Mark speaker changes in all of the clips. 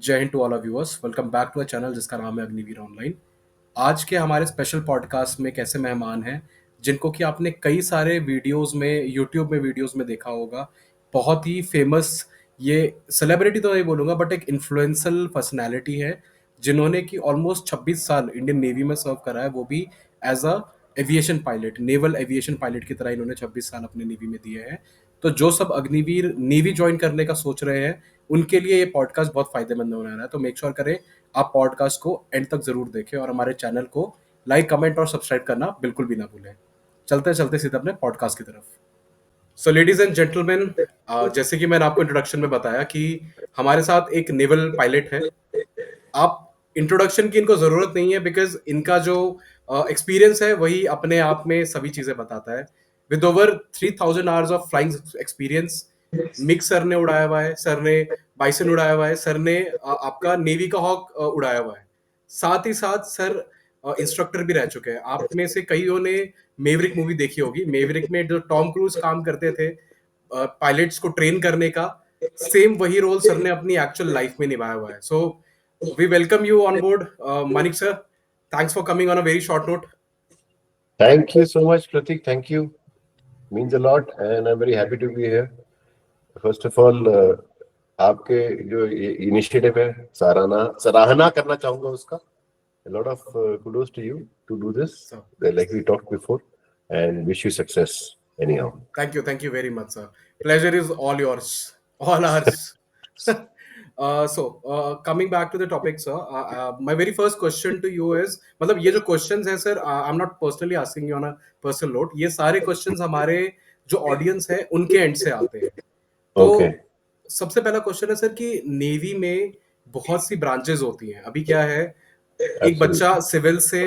Speaker 1: जय हिंद to all viewers. Welcome back to a channel जिसका नाम है अग्निवीर ऑनलाइन। आज के हमारे स्पेशल पॉडकास्ट में कैसे मेहमान हैं जिनको कि आपने कई सारे वीडियोस में, यूट्यूब में वीडियोस में देखा होगा। बहुत ही फेमस, ये सेलिब्रिटी तो नहीं बोलूँगा बट एक इन्फ्लुएंशियल पर्सनैलिटी है जिन्होंने कि ऑलमोस्ट 26 साल इंडियन नेवी में सर्व करा है, वो भी as a aviation pilot, naval aviation pilot की तरह इन्होंने 26 साल अपने नेवी में दिए हैं। तो जो सब अग्निवीर नेवी ज्वाइन करने का सोच रहे हैं उनके लिए ये पॉडकास्ट बहुत फायदेमंद होने वाला है। तो मेक श्योर करें आप पॉडकास्ट को एंड तक जरूर देखें और हमारे चैनल को लाइक, कमेंट और सब्सक्राइब करना बिल्कुल भी ना भूलें। चलते चलते सीधे अपने पॉडकास्ट की तरफ। सो लेडीज एंड जेंटलमैन, जैसे कि मैंने आपको इंट्रोडक्शन में बताया कि हमारे साथ एक नेवल पायलट है। आप इंट्रोडक्शन की इनको जरूरत नहीं है बिकॉज इनका जो एक्सपीरियंस है वही अपने आप में सभी चीजें बताता है। With over 3000 hours of flying experience, mix sir ने उड़ाया हुआ है, सर ने बाइसन उड़ाया हुआ है, सर ने आपका नेवी का हॉक उड़ाया हुआ है। साथ ही साथ सर इंस्ट्रक्टर भी रह चुके हैं। आप में से कईयों ने मेवरिक मूवी देखी होगी। मेवरिक में जो टॉम क्रूज काम करते थे पायलट्स को ट्रेन करने का, सेम वही रोल सर ने अपनी एक्चुअल लाइफ में निभाया हुआ है। सो we welcome you on board, Manik sir. Thanks for coming on a very short note.
Speaker 2: Thank you so much, Pratik. Thank you. Means a lot, and I'm very happy to be here. First of all, आपके जो initiative है सराहना करना चाहूंगा उसका. A lot of kudos to you to do this, like we talked before, and wish you success anyhow.
Speaker 1: Thank you very much, sir. Pleasure is all yours, all ours. Coming back to the topic, sir, my very first question to you is, मतलब ये जो questions हैं sir, I'm not personally asking you on a personal note. ये सारे questions हमारे जो audience है उनके end से आते हैं। तो
Speaker 2: Okay.
Speaker 1: सबसे पहला क्वेश्चन है सर कि नेवी में बहुत सी ब्रांचेस होती हैं। अभी क्या है, एक बच्चा सिविल से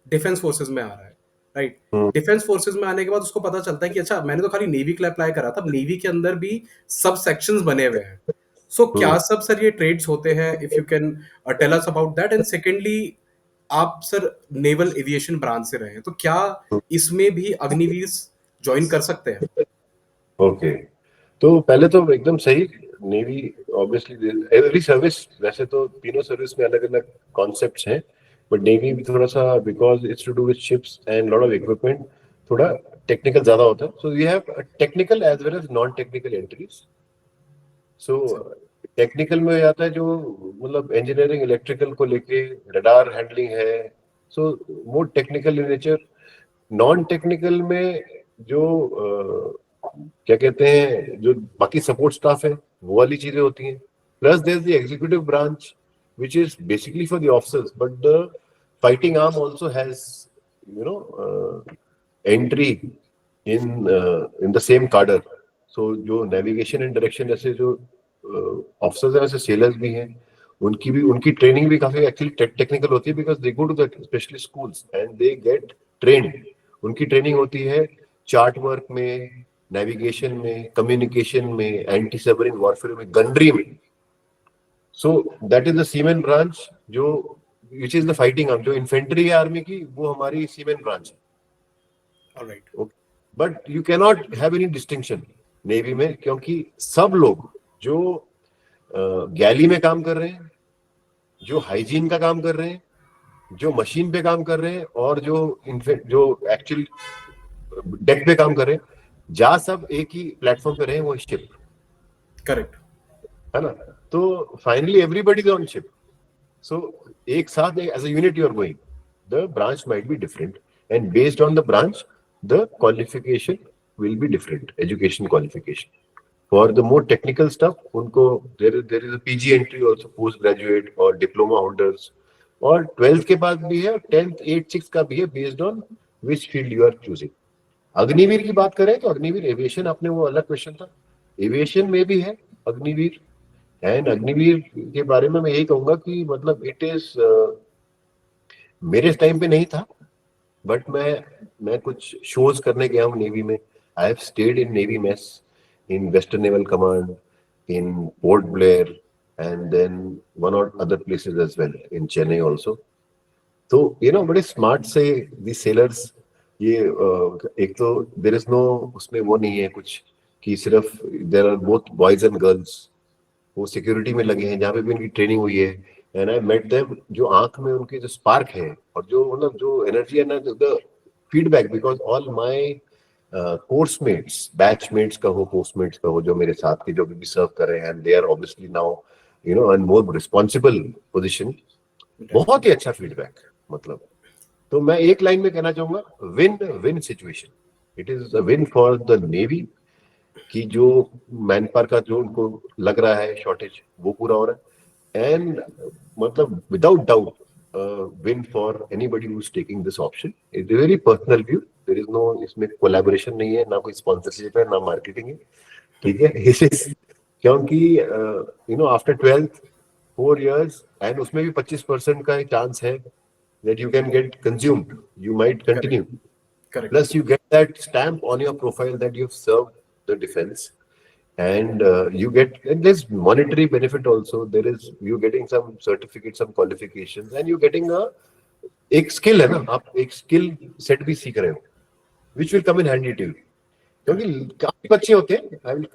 Speaker 1: डिफेंस फोर्सेस में आ रहा है, राइट? डिफेंस फोर्सेस में आने के बाद उसको पता चलता है कि अच्छा, मैंने तो खाली नेवी के लिए अप्लाई करा था, नेवी के अंदर भी सब सेक्शंस बने हुए हैं। सो क्या सब सर ये ट्रेड्स होते हैं? If you can tell us about that. And secondly, आप सर नेवल एविएशन ब्रांच से रहे हैं, तो क्या इसमें भी अग्निवीर ज्वाइन कर सकते हैं?
Speaker 2: ओके, तो पहले तो एकदम सही. नेवी ऑब्वियसली एवरी सर्विस, वैसे तो तीनों सर्विस में अलग अलग कॉन्सेप्ट्स हैं, बट नेवी भी थोड़ा सा, because it's to do with ships and lot of equipment, थोड़ा टेक्निकल ज्यादा होता है. So we have technical as well as non technical entries. So technical में आता है जो मतलब इंजीनियरिंग इलेक्ट्रिकल को लेके रडार हैंडलिंग है, so more technical in nature. Non technical में जो क्या कहते हैं, जो बाकी सपोर्ट स्टाफ है वो वाली चीजें होती हैं. Plus there is the executive branch which is basically for the officers, but the fighting arm also has, entry in the same cadre. So जो navigation and direction जैसे जो ऑफिसर्स हैं, वैसे सेलर्स भी हैं, उनकी ट्रेनिंग भी काफी एक्चुअली टेक्निकल होती है, because they go to the specially schools and they get trained. उनकी ट्रेनिंग होती है चार्ट वर्क में, नेविगेशन में, कम्युनिकेशन में, एंटी सबमरीन वॉरफेयर में, गनरी में. So that is the seaman branch, जो which is the fighting arm. जो इन्फेंट्री है आर्मी की, वो हमारी सीमेन ब्रांच है.
Speaker 1: Alright.
Speaker 2: But you can not have any distinction navy में, क्योंकि सब लोग जो गैली में काम कर रहे हैं, जो हाइजीन का काम कर रहे हैं, जो मशीन पे काम कर रहे हैं, और जो एक्चुअल डेक पे काम कर रहे हैं, जा सब एक ही प्लेटफॉर्म पे रहे, वो शिप.
Speaker 1: करेक्ट
Speaker 2: है ना? तो finally everybody is on ship. So एक साथ as a unit you are going. The branch might be different, and based on the branch the qualification will be different. Education qualification for the more technical stuff, उनको there is a PG entry also, post graduate और diploma holders, और 12th के बाद भी है, 10th 8th 6th का भी है, based on which field you are choosing. Agniveer की बात करें तो अग्निवीर एविएशन, आपने वो अलग क्वेश्चन था, एविएशन में भी है अग्निवीर. एंड अग्निवीर के बारे में मैं यही कहूंगा कि मतलब इट इज, मेरे टाइम पे नहीं था, बट मैं कुछ शोज करने गया हूँ नेवी में. I have stayed in navy mess, in Western Naval Command, in Port Blair, and then one or other places as well, in Chennai also. So, बड़े स्मार्ट से the sailors, ये एक तो there is no, उसमें वो नहीं है कुछ कि सिर्फ there are both boys and girls. वो सिक्योरिटी में लगे हैं, जहाँ पे भी उनकी ट्रेनिंग हुई है, एंड आई मेट देम, जो आंख में उनके जो स्पार्क है और जो मतलब जो एनर्जी है ना, the feedback, because all my coursemates, batchmates का हो, कोर्समेट्स का हो, जो मेरे साथ के जो भी सर्व कर रहे हैं, and they are obviously now and more responsible position, बहुत ही अच्छा फीडबैक। मतलब तो मैं एक लाइन में कहना चाहूंगा, win win situation. It is a win for the navy कि जो मैन पावर का जो उनको लग रहा है शॉर्टेज, वो पूरा हो रहा है, एंड मतलब without doubt win for anybody who is taking this option. It is very personal view, there is no, इसमें कोलैबोरेशन नहीं है, ना कोई स्पॉन्सरशिप है, ना मार्केटिंग है, ठीक है। क्योंकि आफ्टर 12th 4 years, एंड उसमें भी 25% का चांस है that you can get consumed, you might
Speaker 1: correct,
Speaker 2: continue,
Speaker 1: correct,
Speaker 2: plus you get that stamp on your profile that you've served the defense, and you get, and there's monetary benefit also, there is, you're getting some certificates, some qualifications, and you're getting a एक skill है ना, आप एक skill set भी सीख रहे हो, which will come in handy to you, क्योंकि
Speaker 1: करेक्ट,
Speaker 2: काफी बच्चे होते हैं,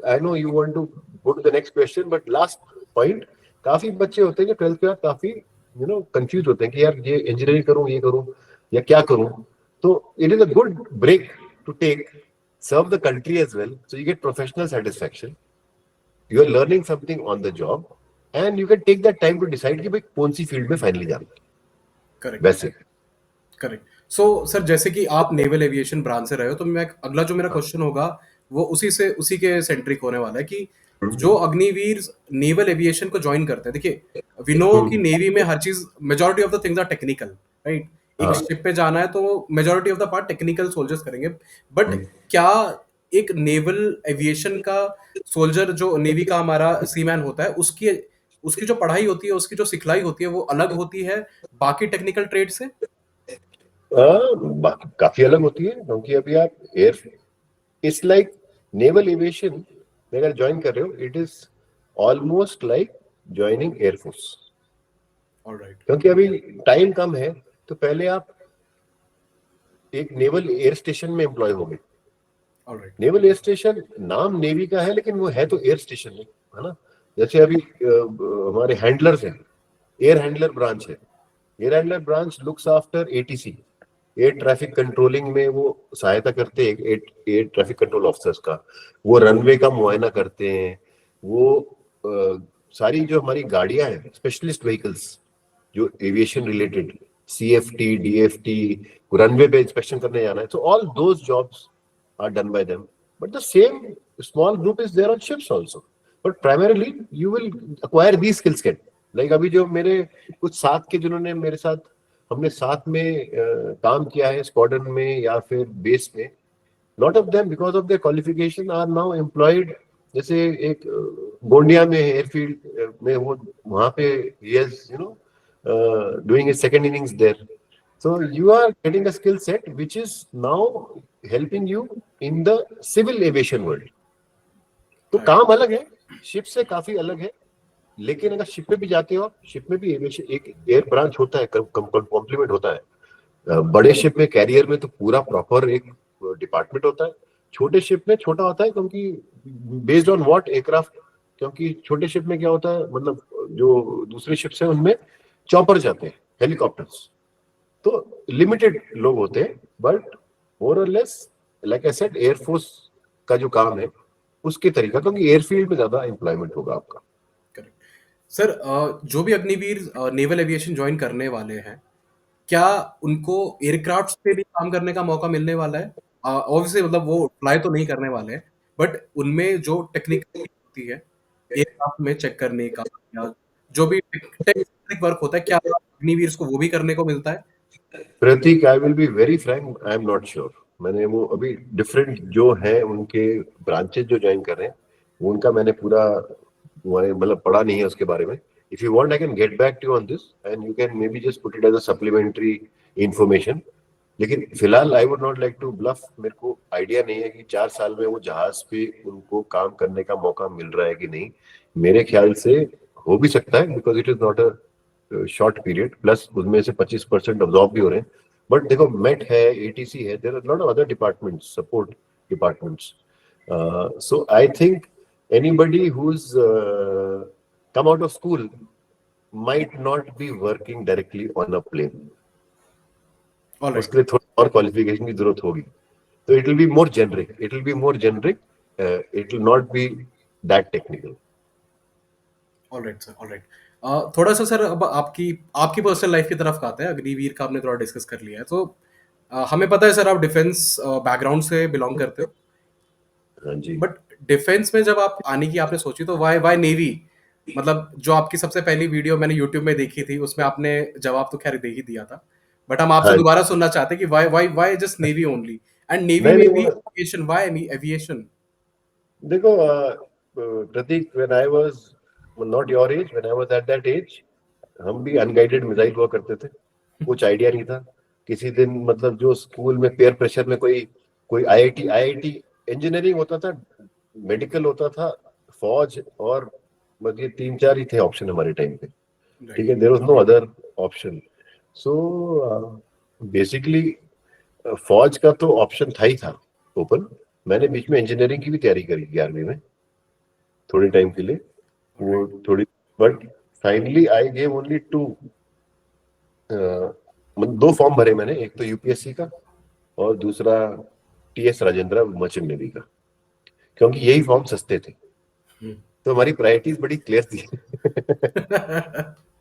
Speaker 2: I know you want to go to the next question, but last point, काफी बच्चे होते हैं जो 12th के बाद काफी कंफ्यूज होते हैं कि यार ये इंजीनियरिंग करूं, ये करूं, या क्या करूं। तो it is a good break to take, serve the country as well, so you get professional satisfaction, you are learning something on the job, and you can take that time to decide कि भाई कौन सी field में finally जाना है।
Speaker 1: Correct,
Speaker 2: वैसे
Speaker 1: correct. So sir, जैसे कि आप नेवल एविएशन ब्रांच से रहे हो, तो मैं अगला जो मेरा
Speaker 2: हाँ।
Speaker 1: क्वेश्चन होगा वो उसी के सेंट्रिक होने वाला है कि जो
Speaker 2: हम्म,
Speaker 1: अग्निवीर नेवल एविएशन को ज्वाइन करते हैं, देखिए वी नो कि
Speaker 2: हम्म,
Speaker 1: नेवी में हर चीज, majority of the things are technical, right? एक
Speaker 2: हाँ,
Speaker 1: शिप पे जाना है तो majority of the part technical soldiers करेंगे, बट
Speaker 2: हम्म,
Speaker 1: क्या एक नेवल एविएशन का सोल्जर, जो नेवी का हमारा सीमैन होता है, उसकी उसकी जो पढ़ाई होती है, उसकी जो सिखलाई होती है, वो अलग होती है बाकी टेक्निकल ट्रेड से?
Speaker 2: काफी अलग होती है, क्योंकि अभी आप air, it's like naval aviation में अगर ज्वाइन कर रहे हो, it is almost like joining air force,
Speaker 1: alright,
Speaker 2: क्योंकि अभी टाइम कम है। तो पहले आप एक नेवल एयर स्टेशन में एम्प्लॉय हो गए।
Speaker 1: ऑलराइट,
Speaker 2: नेवल एयर स्टेशन नाम नेवी का है, लेकिन वो है तो एयर स्टेशन नहीं, है ना। जैसे अभी हमारे हैंडलर्स हैं, एयर हैंडलर ब्रांच है, air handler branch looks after ATC, air traffic controlling में वो सहायता करते हैं एयर ट्रैफिक कंट्रोल ऑफिसर्स का, वो रनवे का मुआयना करते हैं, वो सारी जो हमारी गाड़ियां हैं, स्पेशलिस्ट व्हीकल्स जो aviation related, CFT, DFT, runway पे इंस्पेक्शन करने जाना है, तो all those jobs are done by them, but the same small group is there on ships also, but primarily you will acquire these skill set, like अभी जो मेरे कुछ साथ के, जिन्होंने मेरे साथ, हमने साथ में काम किया है स्क्वाड्रन में या फिर बेस में, lot of them because of their qualification are now employed. जैसे एक गोंडिया में एयरफील्ड में, वो वहां पे ही is doing his second innings there, so you are getting a skill set which is now helping you in the civil aviation world। तो
Speaker 1: right,
Speaker 2: काम अलग है, शिप से काफी अलग है, लेकिन अगर शिप में भी जाते हो, शिप में भी एविएशन एक एयर ब्रांच होता है, कॉम्प्लीमेंट होता है। बड़े शिप में, कैरियर में तो पूरा प्रॉपर एक डिपार्टमेंट होता है, छोटे शिप में छोटा होता है, क्योंकि बेस्ड ऑन व्हाट एयरक्राफ्ट, क्योंकि छोटे शिप में क्या होता है, मतलब जो दूसरे शिप्स हैं उनमें चॉपर जाते हैं, हेलीकॉप्टर्स, तो लिमिटेड लोग होते हैं, बट मोर और less like I said, air force का जो काम है उसके तरीका, क्योंकि एयरफील्ड में ज्यादा एम्प्लॉयमेंट होगा आपका।
Speaker 1: करेक्ट। सर, जो भी अग्निवीर नेवल एविएशन ज्वाइन करने वाले हैं, क्या उनको एयरक्राफ्ट पे भी काम करने का मौका मिलने वाला है? ऑब्वियसली मतलब वो फ्लाई तो नहीं करने वाले हैं, बट उनमें जो टेक्निकल होती है एयरक्राफ्ट में चेक करने का, या जो भी टेक्निक वर्क होता है, क्या अग्निवीर को वो भी करने को मिलता है?
Speaker 2: Prateek, I will be very frank, I am not sure. मैंने वो अभी डिफरेंट जो है उनके ब्रांचेस जो ज्वाइन कर रहे हैं, उनका मैंने पूरा मतलब पढ़ा नहीं है उसके बारे में। If you want I can get back to you on this, and you can may be just put it as a supplementary information. लेकिन फिलहाल I would not like to bluff, मेरे को आइडिया नहीं है कि 4 साल में वो जहाज पे उनको काम करने का मौका मिल रहा है कि नहीं। मेरे ख्याल से हो भी सकता है, because it is not a short period, plus उसमें से 25% अब्जॉर्ब भी हो रहे हैं। बट देखो, मेट है, एटीसी है, there are lot of other departments, support departments, so I think anybody who is come out of school might not be working directly on a plane.
Speaker 1: Alright,
Speaker 2: उसके लिए थोड़ी और क्वालिफिकेशन की जरूरत होगी. तो it will be more generic. It will be more generic. It will not be that technical.
Speaker 1: Alright sir, alright. थोड़ा सा सर अब आपकी आपकी पर्सनल लाइफ की तरफ आते हैं. अग्निवीर का आपने थोड़ा डिस्कस कर लिया है, तो हमें पता है सर आप डिफेंस बैकग्राउंड से बिलोंग करते हो.
Speaker 2: हाँ जी.
Speaker 1: बट डिफेंस में जब आप आने की आपने सोची, तो वाई वाई नेवी? मतलब जो आपकी सबसे पहली वीडियो मैंने यूट्यूब में देखी थी, उसमें आपने जवाब तो खैर दे ही दिया था, बट हम आपसे
Speaker 2: हाँ.
Speaker 1: दोबारा सुनना चाहते हैं कि why why why just navy only, and navy
Speaker 2: नहीं
Speaker 1: में
Speaker 2: नहीं
Speaker 1: भी
Speaker 2: वो
Speaker 1: एविएशन, वाई एविएशन?
Speaker 2: देखो प्रतीक, when I was not your age, when I was at that age, हम भी अनगाइडेड मिसाइल हुआ करते थे. कुछ आइडिया नहीं था. किसी दिन मतलब जो स्कूल में पेयर प्रेशर में कोई कोई आईआईटी इंजीनियरिंग होता था, मेडिकल होता था, फौज, और बस ये 3-4 ही थे ऑप्शन हमारे टाइम पे. ठीक है, there was no other option. So basically फौज का तो ऑप्शन था ही था ओपन. मैंने बीच में इंजीनियरिंग की भी तैयारी करी 11वीं में थोड़े टाइम के लिए. वो थोड़ी, but finally I gave only 2 form भरे मैंने. एक तो यूपीएससी का और दूसरा टीएस राजेंद्र मर्चेंट नेवी का, क्योंकि यही फॉर्म सस्ते थे. तो हमारी प्रायोरिटीज बड़ी क्लियर थी.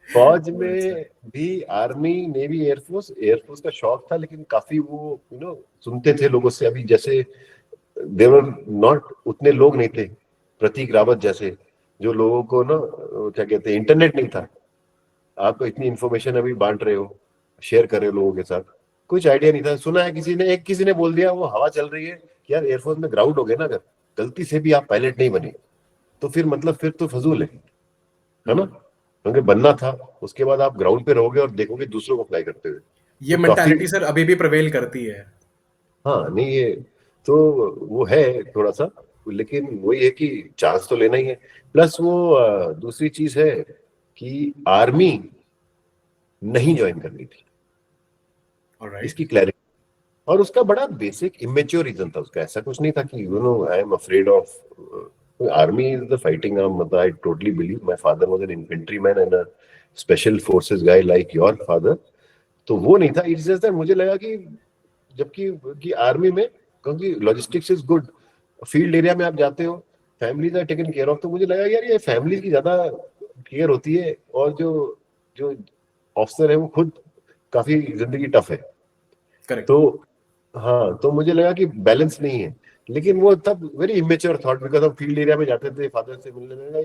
Speaker 2: फौज में भी आर्मी, नेवी, एयरफोर्स. एयरफोर्स का शौक था, लेकिन काफी वो सुनते थे लोगों से. अभी जैसे देवर नॉट उतने लोग नहीं थे प्रतीक रावत जैसे, जो लोगों को ना क्या कहते हैं, इंटरनेट नहीं था. आप इतनी इंफॉर्मेशन अभी बांट रहे हो, शेयर कर रहे हो लोगों के साथ. कुछ आइडिया नहीं था. सुना है किसी ने बोल दिया वो हवा चल रही है कि यार एयरफोर्स में ग्राउंड हो गए ना, अगर गलती से भी आप पायलट नहीं बने तो फिर मतलब फिर तो फजूल है ना. क्योंकि बनना था. उसके बाद आप ग्राउंड पे रहोगे और देखोगे दूसरों को अप्लाई करते हुए.
Speaker 1: ये
Speaker 2: तो काफी,
Speaker 1: मेंटालिटी सर अभी भी प्रिवेल करती है.
Speaker 2: हाँ नहीं ये तो वो है थोड़ा सा. लेकिन वही है कि चांस तो लेना ही है. प्लस वो दूसरी चीज है कि आर्मी नहीं ज्वाइन करनी थी.
Speaker 1: ऑलराइट.
Speaker 2: इसकी क्लैरिटी. और उसका बड़ा बेसिक इमेच्योर रीजन था उसका. ऐसा कुछ नहीं था कि I am afraid of army is the fighting arm. मतलब I totally believe. My father was an infantry man and a special forces guy like your father. तो वो नहीं था. इट्स जस्ट दैट मुझे लगा कि जबकि कि आर्मी में, क्योंकि logistics is good, field area में आप जाते हो, families are taken care of. तो मुझे लगा यार ये फैमिली की ज्यादा केयर होती है, और जो जो ऑफिसर है वो खुद काफी जिंदगी टफ है.
Speaker 1: करेक्ट.
Speaker 2: तो हाँ, तो मुझे लगा कि बैलेंस नहीं है. लेकिन वो तब वेरी इमेच्योर थॉट, बिकॉज हम फील्ड एरिया में जाते थे फादर से मिलने.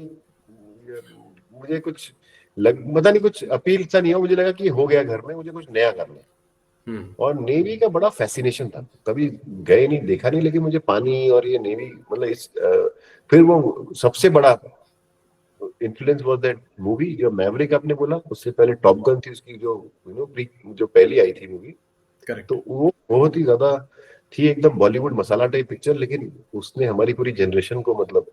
Speaker 2: मुझे कुछ पता नहीं, कुछ अपील सा नहीं हो. मुझे लगा कि हो गया घर में, मुझे कुछ नया करना है. और नेवी का बड़ा फैसिनेशन था. कभी गए नहीं, देखा नहीं, लेकिन मुझे पानी और ये नेवी मतलब फिर वो सबसे बड़ा इन्फ्लुएंस वाज दैट मूवी जो मैवरिक आपने बोला. उससे पहले टॉप गन थी उसकी, जो जो पहली आई थी मूवी.
Speaker 1: करेक्ट.
Speaker 2: तो वो बहुत ही ज्यादा थी, एकदम बॉलीवुड मसाला टाइप पिक्चर. लेकिन उसने हमारी पूरी जनरेशन को मतलब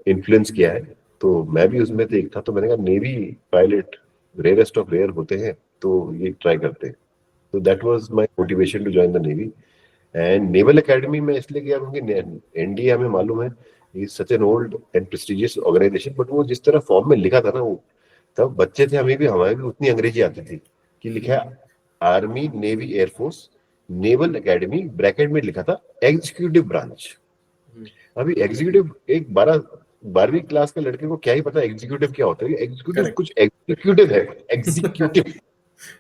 Speaker 2: इन्फ्लुएंस किया है. तो मैं भी उसमें से एक था. तो मैंने कहा navy pilot rarest of rare होते हैं, तो ये ट्राई करते हैं. तो that was my motivation to join the navy. And naval academy में इसलिए गया क्योंकि एनडीए हमें मालूम है is such an old and prestigious organisation. But वो जिस तरह फॉर्म में लिखा था ना, वो तब बच्चे थे, हमें भी उतनी अंग्रेजी आती थी कि लिखा है army navy air force naval academy, bracket में लिखा था एग्जीक्यूटिव ब्रांच. अभी एग्जीक्यूटिव, एक 12वीं क्लास के लड़के को क्या ही पता एग्जीक्यूटिव क्या होता है. Executive
Speaker 1: correct.
Speaker 2: कुछ एग्जीक्यूटिव है, एग्जीक्यूटिव.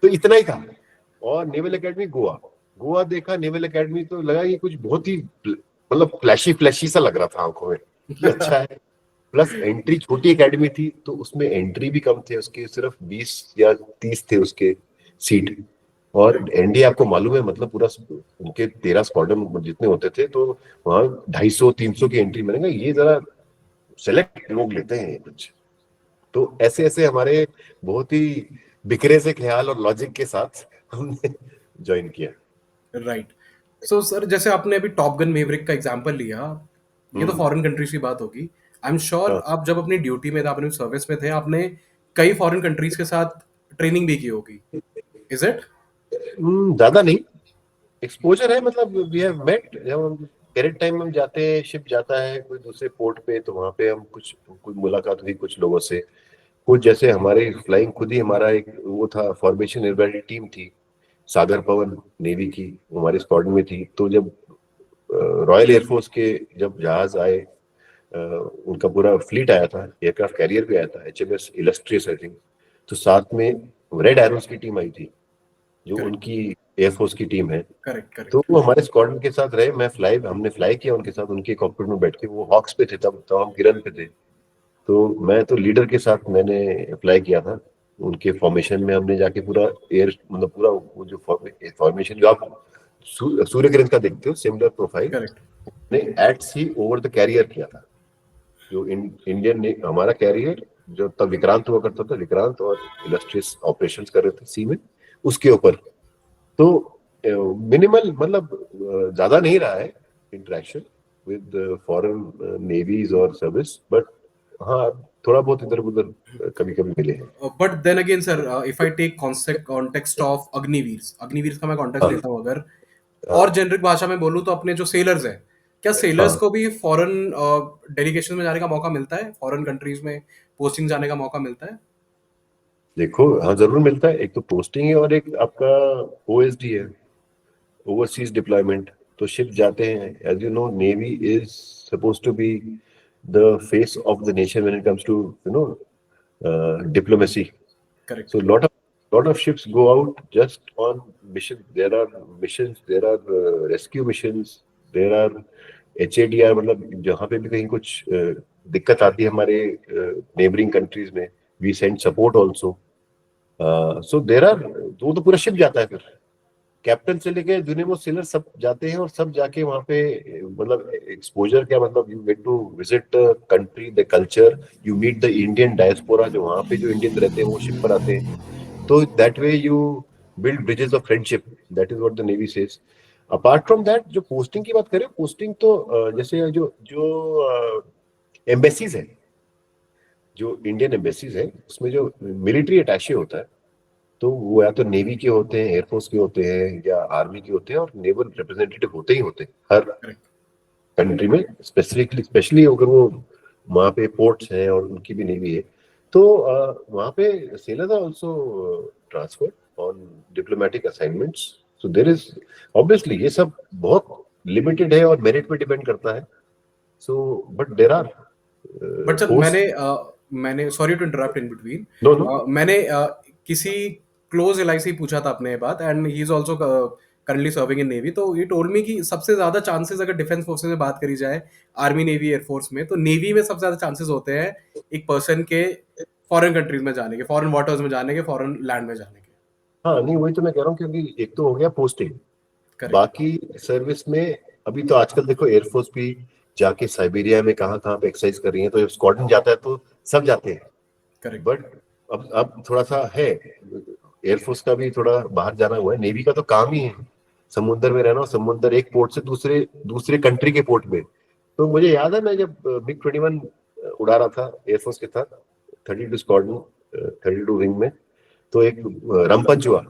Speaker 2: तो इतना ही था. और नेवल एकेडमी गोवा. गोवा देखा, नेवल एकेडमी तो लगा ये कुछ बहुत ही मतलब फ्लैशी फ्लैशी सा लग रहा था आंखों में कि अच्छा है. प्लस एंट्री, छोटी एकेडमी थी तो उसमें एंट्री भी कम थे उसके, सिर्फ 20 या 30 थे उसके सीट. और एनडीए आपको मालूम है मतलब पूरा उनके 13 स्क्वाड्रन जितने होते थे, तो वहां 250-300 की एंट्री. मैंने कहा ये जरा सेलेक्ट लोग लेते हैं कुछ. तो ऐसे ऐसे हमारे बहुत ही बिखरे से ख्याल और लॉजिक के साथ हमने ज्वाइन किया.
Speaker 1: राइट. सो सर, जैसे आपने अभी टॉप गन मेवरिक का एग्जांपल लिया, ये तो फॉरेन कंट्रीज की बात होगी. आई एम श्योर
Speaker 2: हाँ.
Speaker 1: आप जब अपनी ड्यूटी में थे, अपने सर्विस में थे, आपने कई फॉरेन कंट्रीज के साथ ट्रेनिंग भी की होगी. Is it?
Speaker 2: ज्यादा नहीं एक्सपोजर है. मतलब वी हैव मेट, कैरेट टाइम में हम जाते हैं, शिप जाता है कोई दूसरे पोर्ट पे, तो वहां पे हम कुछ मुलाकात हुई कुछ लोगों से। कुछ जैसे हमारे फ्लाइंग खुद ही हमारा एक वो था, फॉर्मेशन एयरबैटल टीम थी सागर पवन नेवी की, वो हमारे स्क्वाड्रन में थी। तो जब रॉयल एयरफोर्स के जब जहाज आए, उनका पूरा फ्लीट आया था, एयरक्राफ्ट कैरियर भी आया था, HMS इलस्ट्रियस आई थिंक, तो साथ में रेड एरोस की टीम आई थी जो
Speaker 1: करेक्ट,
Speaker 2: उनकी एयरफोर्स की टीम है।
Speaker 1: करेक्ट,
Speaker 2: तो
Speaker 1: करेक्ट।
Speaker 2: वो हमारे स्क्वाड्रन के साथ रहे, हमने फ्लाई किया उनके साथ, उनके कॉकपिट में बैठ के। वो हॉक्स पे थे तब हम गिरन पे थे। तो मैं तो लीडर के साथ मैंने अप्लाई किया था। उनके फॉर्मेशन में हमने जाके पूरा एयर, मतलब पूरा वो जो फॉर्मेशन जो आप सूर्य किरण का देखते हो सिमिलर प्रोफाइल,
Speaker 1: करेक्ट।
Speaker 2: ने at sea over the career किया था। जो इंडियन ने हमारा कैरियर जो तब विक्रांत हुआ करता था, विक्रांत और इलस्ट्रियस ऑपरेशंस कर रहे थे सी में, उसके ऊपर। तो मिनिमल, मतलब ज्यादा नहीं रहा है इंटरेक्शन विद फॉरेन नेवीज और सर्विस, बट हाँ थोड़ा बहुत इधर उधर कभी कभी मिले हैं।
Speaker 1: But then again sir, if I take context of Agniveer, Agniveer का मैं कॉन्टेक्स्ट
Speaker 2: हाँ
Speaker 1: लेता हूँ अगर, और
Speaker 2: हाँ
Speaker 1: जेनरिक भाषा में बोलूँ तो अपने जो सेलर्स हैं, क्या सेलर्स
Speaker 2: हाँ।
Speaker 1: को भी फॉरेन डेलीगेशन में जाने का मौका मिलता है, फॉरेन कंट्रीज में पोस्टिंग जाने का मौका मिलता है?
Speaker 2: देखो हाँ जरूर मिलता है, एक तो पोस्टिंग है और एक आपका OSD है, ओवरसीज डिप्लॉयमेंट। तो शिप जाते हैं, as you know navy is suppose to be the face of the nation when it comes to you know diplomacy.
Speaker 1: Correct,
Speaker 2: So lot of ships go out just on mission. There are missions, there are rescue missions, there are HADR, मतलब जहाँ पे भी कहीं कुछ दिक्कत आती है हमारे नेबरिंग कंट्रीज में, we send support also. So there are, वो तो पूरा शिप जाता है फिर, कैप्टन से लेके जूनियर मोस्ट सेलर सब जाते हैं, और सब जाके वहाँ पे मतलब एक्सपोजर क्या, मतलब you get to visit the country, the culture, you meet the Indian diaspora, जो वहाँ पे जो इंडियन रहते हैं वो शिप पर आते हैं। तो that way you build bridges of friendship, that is what the navy says. Apart from that, जो पोस्टिंग की बात करें, पोस्टिंग तो जैसे जो जो एम्बेसीज है, जो इंडियन एम्बेसीज है, उसमें जो मिलिट्री अटैचे होता है, तो वो या तो नेवी के होते हैं, एयरफोर्स के होते हैं, या आर्मी के होते हैं, और नेवल रिप्रेजेंटेटिव होते ही होते हैं हर
Speaker 1: करेक्ट।
Speaker 2: कंट्री में, स्पेसिफिकली स्पेशली अगर वो वहाँ पे पोर्ट्स हैं और उनकी भी नेवी है। तो वहाँ पे sailors are also transferred on diplomatic assignments. So there is, obviously ये सब बहुत लिमिटेड है और मेरिट पे डिपेंड करता है। So but there are
Speaker 1: but sir,
Speaker 2: post.
Speaker 1: मैंने sorry to interrupt in between,
Speaker 2: no no.
Speaker 1: मैंने किसी क्लोज एलआई से ही पूछा था अपने ये बात, and he is also currently serving in navy. तो ये टोल्ड मी कि सबसे ज्यादा चांसेस अगर डिफेंस फोर्सेस में बात करी जाए, आर्मी नेवी एयरफोर्स में, तो नेवी में सबसे ज्यादा चांसेस होते हैं एक पर्सन के फॉरेन कंट्रीज में जाने के, फॉरेन वाटर्स में जाने के, फॉरेन लैंड में जाने के।
Speaker 2: हाँ नहीं, वही तो मैं कह रहा हूँ, क्योंकि एक तो हो गया पोस्टिंग,
Speaker 1: करेक्ट,
Speaker 2: बाकी सर्विस में अभी तो आजकल देखो एयरफोर्स भी जाके साइबेरिया में कहाँ कहाँ पे एक्सरसाइज कर रही है, तो जब स्क्वाड्रन जाता है तो सब जाते हैं।
Speaker 1: करेक्ट।
Speaker 2: बट अब थोड़ा सा है, एयरफोर्स का भी थोड़ा बाहर जाना हुआ है, नेवी का तो काम ही है समुद्र में रहना, और समुद्र एक पोर्ट से दूसरे दूसरे कंट्री के पोर्ट में। तो मुझे याद है मैं जब MiG-21 उड़ा रहा था एयरफोर्स के साथ, 32 स्क्वाड्रन, 32 विंग में, तो एक रमपंच हुआ,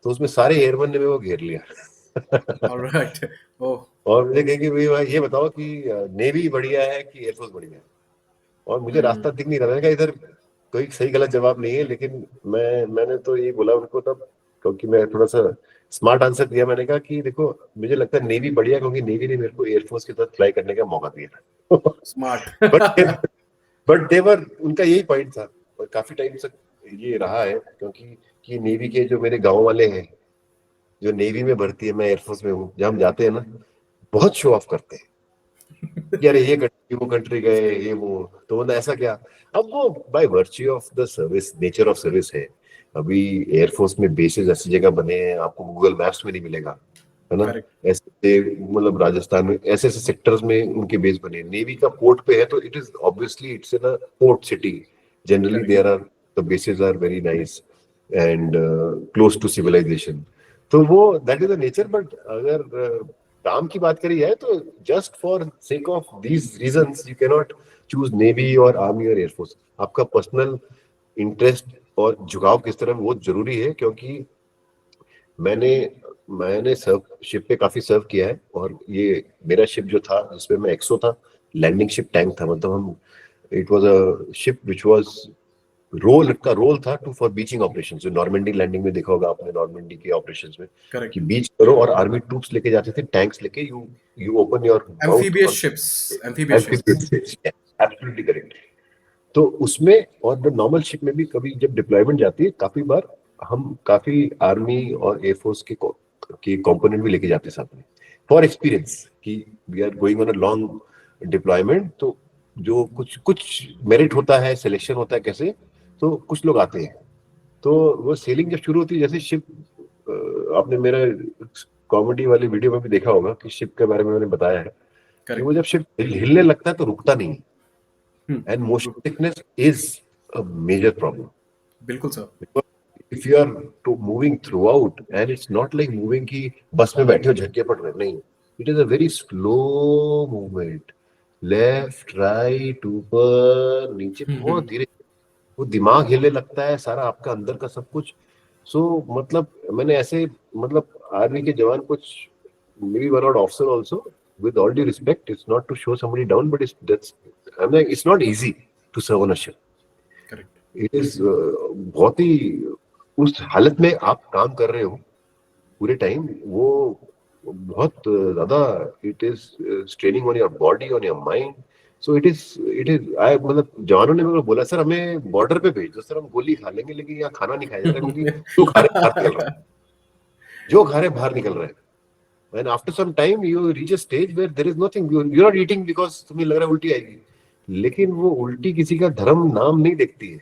Speaker 2: तो उसमें सारे एयरमैन ने वो घेर लिया।
Speaker 1: ऑलराइट। ओह।
Speaker 2: और मुझे कहे कि भाई ये बताओ कि नेवी बढ़िया है कि एयरफोर्स बढ़िया है। और मुझे
Speaker 1: हम्म।
Speaker 2: रास्ता दिख नहीं रहा था, इधर कोई सही गलत जवाब नहीं है, लेकिन मैंने तो ये बोला उनको तब, क्योंकि मैं थोड़ा सा स्मार्ट आंसर दिया। मैंने कहा कि देखो मुझे लगता है नेवी बढ़िया, क्योंकि नेवी ने मेरे को एयरफोर्स के साथ फ्लाई करने का मौका दिया।
Speaker 1: स्मार्ट।
Speaker 2: बट बट देवर, उनका यही पॉइंट था, और काफी टाइम तक ये रहा है, क्योंकि कि नेवी के जो मेरे गांव वाले हैं, जो नेवी में भर्ती है, मैं एयरफोर्स में हूँ, जब हम जाते हैं ना, बहुत शो ऑफ करते हैं कि अरे ये कंट्री वो कंट्री गए, ये वो, तो मतलब ऐसा क्या। अब वो by virtue of the service, nature of service है। अभी एयरफोर्स में बेसिस ऐसी जगह बने हैं, आपको गूगल मैप्स में नहीं मिलेगा, है ना।
Speaker 1: करेक्ट,
Speaker 2: ऐसे मतलब राजस्थान में ऐसे ऐसे सेक्टर्स में उनके बेस बने हैं। नेवी का पोर्ट पे है, तो it is obviously it's in a port city, generally
Speaker 1: correct.
Speaker 2: There are, the basis are very nice and close to civilisation. तो वो that is the nature. But अगर काम की बात करी जाए, तो just for sake of these reasons you can not choose navy और आर्मी और एयरफोर्स। आपका पर्सनल इंटरेस्ट और झुकाव किस तरफ, वो जरूरी है। क्योंकि मैंने मैंने सर्व शिप पे काफी सर्व किया है, और ये मेरा शिप जो था जिसमें मैं एक्सो था, लैंडिंग शिप टैंक था, मतलब हम, it was a ship which was role का रोल था टू फॉर बीचिंग ऑपरेशन। जो नॉर्मंडी लैंडिंग में देखा होगा आपने, नॉर्मंडी के ऑपरेशंस में कि
Speaker 1: करेक्ट।
Speaker 2: बीच करो, और आर्मी ट्रूप्स लेके जाते थे, टैंक्स लेके, you open your mouth
Speaker 1: amphibious
Speaker 2: और
Speaker 1: ships, amphibious ships.
Speaker 2: Absolutely correct. तो उसमें और द नॉर्मल शिप में भी कभी जब डिप्लॉयमेंट जाती है, काफी बार हम काफी आर्मी और एयरफोर्स के कंपोनेंट भी लेके जाते हैं साथ में, फॉर एक्सपीरियंस कि we are going on a long deployment. तो जो कुछ कुछ मेरिट होता है, सिलेक्शन होता है कैसे, तो कुछ लोग आते हैं। तो वो सेलिंग जब शुरू होती है, जैसे शिप, आपने मेरा कॉमेडी वाली वीडियो में भी देखा होगा कि शिप के बारे में मैंने बताया है कि वो
Speaker 1: करेक्ट।
Speaker 2: जब शिप हिलने लगता है तो रुकता नहीं,
Speaker 1: हम्म।
Speaker 2: And motion sickness is a major problem.
Speaker 1: बिल्कुल sir.
Speaker 2: If you are to moving throughout, and it's not like moving की बस में बैठे हो झटके पड़ रहे, नहीं, it is a very slow movement, left right ऊपर नीचे, बहुत धीरे। वो दिमाग हिले लगता है सारा आपका अंदर का सब कुछ। सो मतलब मैंने ऐसे, मतलब आर्मी के जवान कुछ, maybe one out officer also, with all due respect, it's not to show somebody down, but I'm like, it's not easy to serve on a ship.
Speaker 1: Correct.
Speaker 2: It is बहुत ही, उस हालत में आप काम कर रहे हो पूरे टाइम, वो बहुत ज्यादा, it is straining on your body, on your mind. So it is I, मतलब जवानों ने मेरे को बोला, सर हमें बॉर्डर पे भेज दो, सर हम गोली खा लेंगे लेकिन यहाँ खाना नहीं खाया जा रहा, क्योंकि जो खा रहे बाहर निकल रहा है, जो खा रहे बाहर निकल रहा है। And after some time you reach a stage where there is nothing, you're not eating because तुम्हें लग रहा है उल्टी आएगी, लेकिन वो उल्टी किसी का धर्म नाम नहीं देखती है।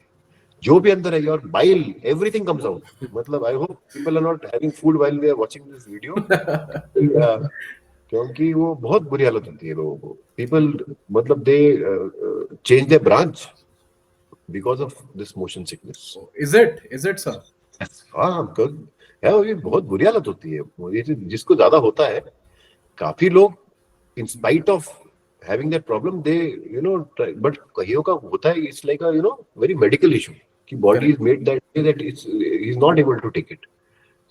Speaker 2: जो भी अंदर है, your bile, everything comes out. मतलब I hope people are not having food while they are watching this video, क्योंकि वो बहुत बुरी हालत होती है लोगों को। पीपल, मतलब दे change their branch because of this motion sickness.
Speaker 1: Is it sir?
Speaker 2: हाँ, है, ये बहुत बुरी हालत होती है, ये जिसको ज्यादा होता है। काफी लोग, in spite of having that problem, they, you know, try, but कईयों का होता है, it's like a, you know, very medical issue कि body is
Speaker 1: correct.
Speaker 2: made that way that it's, he's not able to take it,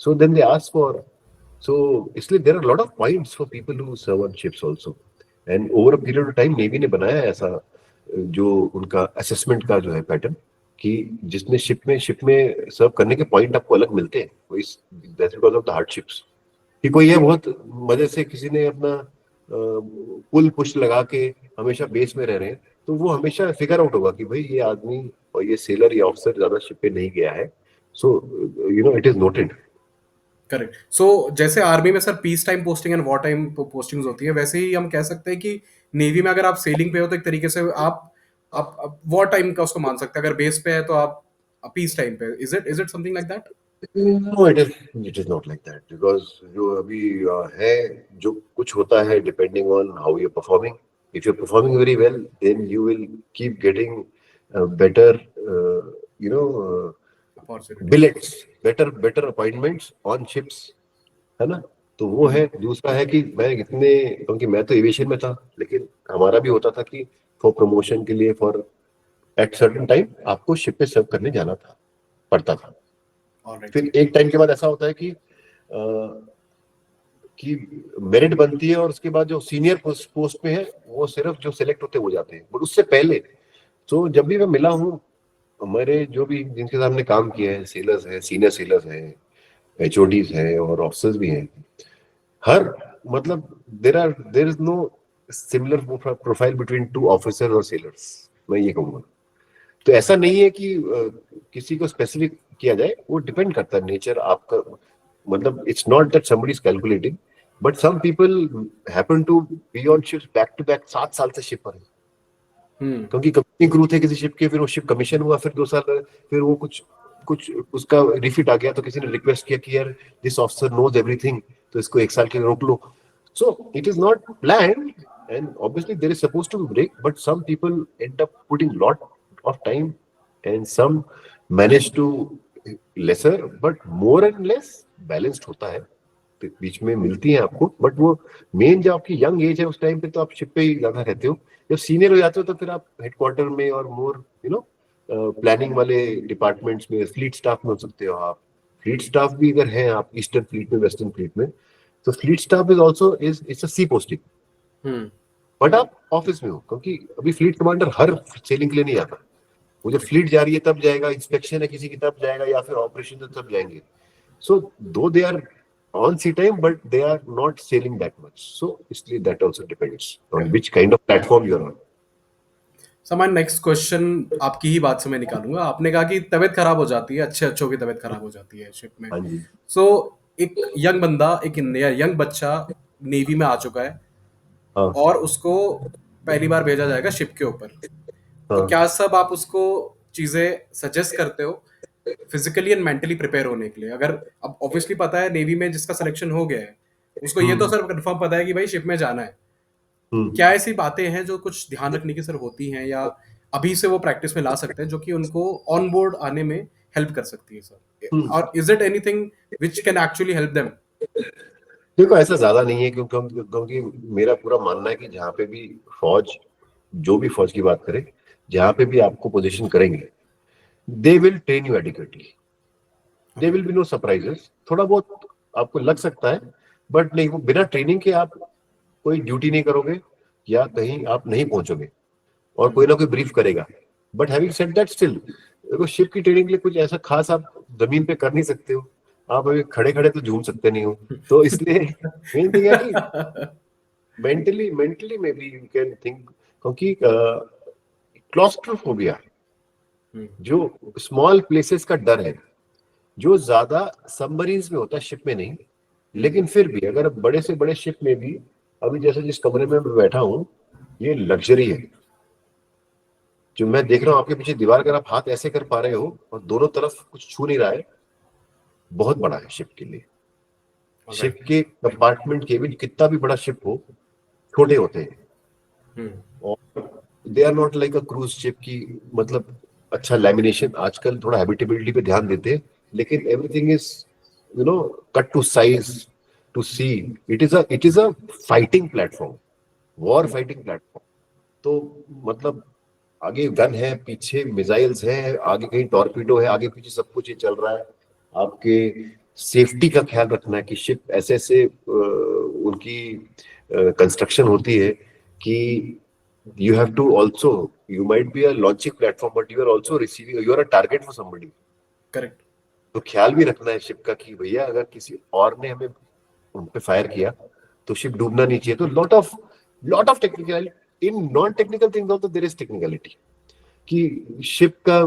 Speaker 2: so then they ask for, so इसलिए there are a lot of points for people who serve on ships also, and over a period of time Navy ने बनाया है ऐसा, जो उनका assessment का जो है पैटर्न, कि जिसने शिप में सर्व करने के पॉइंट आपको अलग मिलते हैं, वो इस, that's because of the hardships. कि कोई है बहुत मजे से, किसी ने अपना पुल पुश लगा के हमेशा बेस में रह रहे हैं, तो वो हमेशा फिगर आउट होगा कि भाई ये आदमी और ये सेलर या ऑफिसर ज्यादा शिप पे नहीं गया है। So you know, it is noted.
Speaker 1: Correct. So जैसे आर्मी में sir peace time posting and war time postings होती है, वैसे ही हम कह सकते हैं कि नेवी में अगर आप सेलिंग पे हो तो एक तरीके से आप वॉर टाइम का उसको मान सकते हैं, अगर बेस पे है तो आप पीस टाइम पे। Is it something like that?
Speaker 2: No, it is not like that, because जो अभी है, जो कुछ होता है depending on how you performing. If you are performing very well, then you will keep getting better, you know,
Speaker 1: opportunities.
Speaker 2: Billets, better better appointments on ships, है ना। तो वो है। दूसरा है कि मैं इतने, क्योंकि मैं तो एविएशन में था, लेकिन हमारा भी होता था कि फॉर प्रमोशन के लिए, फॉर एट सर्टेन टाइम आपको शिप पे सर्व करने जाना था, पड़ता था।
Speaker 1: ऑलराइट
Speaker 2: फिर
Speaker 1: सर।
Speaker 2: एक टाइम के बाद ऐसा होता है कि मेरिट बनती है, और उसके बाद जो सीनियर पोस्ट पे है, वो सिर्फ जो सिलेक्ट होते हैं वो जाते हैं, बट उससे पहले, तो जब भी मैं मिला हूँ, हमारे जो भी जिनके सामने काम किया है, सेलर्स हैं, सीनियर सेलर्स हैं, एचओडीज हैं, और ऑफिसर्स भी हैं, हर, मतलब there is no similar profile between two officer और सेलर्स, मैं ये कहूंगा। तो ऐसा नहीं है कि किसी को स्पेसिफिक किया जाए, वो डिपेंड करता है नेचर आपका। मतलब it's not that somebody is calculating, but some people happen to be on ships back to back, 7 साल से शिप पर है,
Speaker 1: हम्म।
Speaker 2: क्योंकि कंपनी क्रू थे किसी शिप के, फिर वो शिप कमीशन हुआ, फिर 2 साल, फिर वो कुछ कुछ उसका रिफिट आ गया, तो किसी ने रिक्वेस्ट किया कि यार दिस ऑफिसर नोज एवरीथिंग, तो इसको 1 साल के लिए रोक लो। So it is not plan, and obviously there is suppose to break, but some people end up putting lot of time, and some manage to lesser, but more and less balanced होता है, बीच में मिलती है आपको। But वो main, जब आपकी young age है उस टाइम पे, तो आप शिप पे ही ज्यादा रहते हो। जब सीनियर हो जाते हो तो फिर आप हेडक्वार्टर में और मोर, यू नो, प्लानिंग वाले डिपार्टमेंट्स में, फ्लीट स्टाफ में हो सकते हो आप, फ्लीट स्टाफ भी अगर है आप ईस्टर्न फ्लीट में, वेस्टर्न फ्लीट में, तो fleet staff is also is it's a sea posting,
Speaker 1: hmm.
Speaker 2: But आप ऑफिस में हो, क्योंकि अभी फ्लीट कमांडर हर सेलिंग के लिए नहीं आता। वो जब फ्लीट जा रही है तब जाएगा, इंस्पेक्शन है किसी की तब जाएगा, या फिर ऑपरेशन है तब जाएंगे। So though they are on sea time but they are not sailing that much, so इसलिए that also depends on which kind of platform you are on.
Speaker 1: Sir my next question आपकी ही बात से मैं निकालूंगा। आपने कहा कि तबीयत खराब हो जाती है, अच्छे अच्छों की तबीयत खराब हो जाती है शिप में।
Speaker 2: हाँ जी।
Speaker 1: सो एक यंग बंदा, एक यंग बच्चा नेवी में आ चुका है
Speaker 2: हाँ
Speaker 1: और उसको पहली बार भेजा जाएगा शिप के ऊपर, तो
Speaker 2: हाँ।
Speaker 1: क्या सब आप उसको चीजें सजेस्ट करते हो फिजिकली एंड मेंटली प्रिपेयर होने के लिए? अगर अब ऑब्वियसली पता है नेवी में जिसका सिलेक्शन हो गया है उसको ये तो
Speaker 2: हम्म
Speaker 1: सर कंफर्म पता है कि भाई शिप में जाना है,
Speaker 2: हम्म
Speaker 1: क्या ऐसी बातें हैं जो कुछ ध्यान रखने की सर होती हैं या अभी से वो प्रैक्टिस में ला सकते हैं जो कि उनको ऑन बोर्ड आने में हेल्प कर सकती है सर?
Speaker 2: हम्म।
Speaker 1: और is it anything which can actually help them?
Speaker 2: देखो ऐसा ज्यादा नहीं है, क्योंकि मेरा पूरा मानना है कि जहाँ पे भी फौज, जो भी फौज की बात करें, जहाँ पे भी आपको पोजीशन करेंगे, they will train you adequately, they
Speaker 1: okay.
Speaker 2: Will be no surprises. थोड़ा बहुत आपको लग सकता है, बट नहीं, वो बिना ट्रेनिंग के आप कोई ड्यूटी नहीं करोगे या कहीं आप नहीं पहुंचोगे, और कोई ना कोई ब्रीफ करेगा। But having said that, still देखो शिप की ट्रेनिंग के लिए कुछ ऐसा खास आप जमीन पे कर नहीं सकते हो, आप अभी खड़े खड़े तो झूम सकते नहीं हो। तो इसलिए मेन थिंग है कि मेंटली मेंटली में भी यू कैन थिंक, क्योंकि क्लॉस्ट्रोफोबिया, जो स्मॉल प्लेसेस का डर है, जो ज्यादा सबमरीन्स में होता है, शिप में नहीं। लेकिन फिर भी अगर बड़े से बड़े शिप में भी, अभी जैसे जिस कमरे में मैं बैठा हूँ, ये लग्जरी है। जो मैं देख रहा हूँ आपके पीछे दीवार, अगर आप हाथ ऐसे कर पा रहे हो और दोनों तरफ कुछ छू नहीं रहा है, बहुत बड़ा है शिप के लिए। Ship
Speaker 1: alright.
Speaker 2: के कंपार्टमेंट केबिन कितना भी बड़ा शिप हो, छोटे होते हैं, और they are not like a cruise ship की, मतलब अच्छा लैमिनेशन आजकल थोड़ा हैबिटेबिलिटी पे ध्यान देते हैं, लेकिन everything is cut to size to sea. It is a fighting platform, war fighting platform. तो मतलब आगे गन है, पीछे मिसाइल्स है, आगे कहीं टॉर्पीडो है, आगे पीछे सब कुछ ये चल रहा है। आपके सेफ्टी का ख्याल रखना है कि शिप ऐसे ऐसे उनकी कंस्ट्रक्शन होती है कि you have to also, you might be a launching platform but you are also receiving, you are a target for somebody।
Speaker 1: Correct.
Speaker 2: तो ख्याल भी रखना है शिप का कि भैया अगर किसी और ने हमें उन पे फायर किया तो शिप डूबना नहीं चाहिए। तो lot of technical, in non technical things also there is technicality, कि शिप का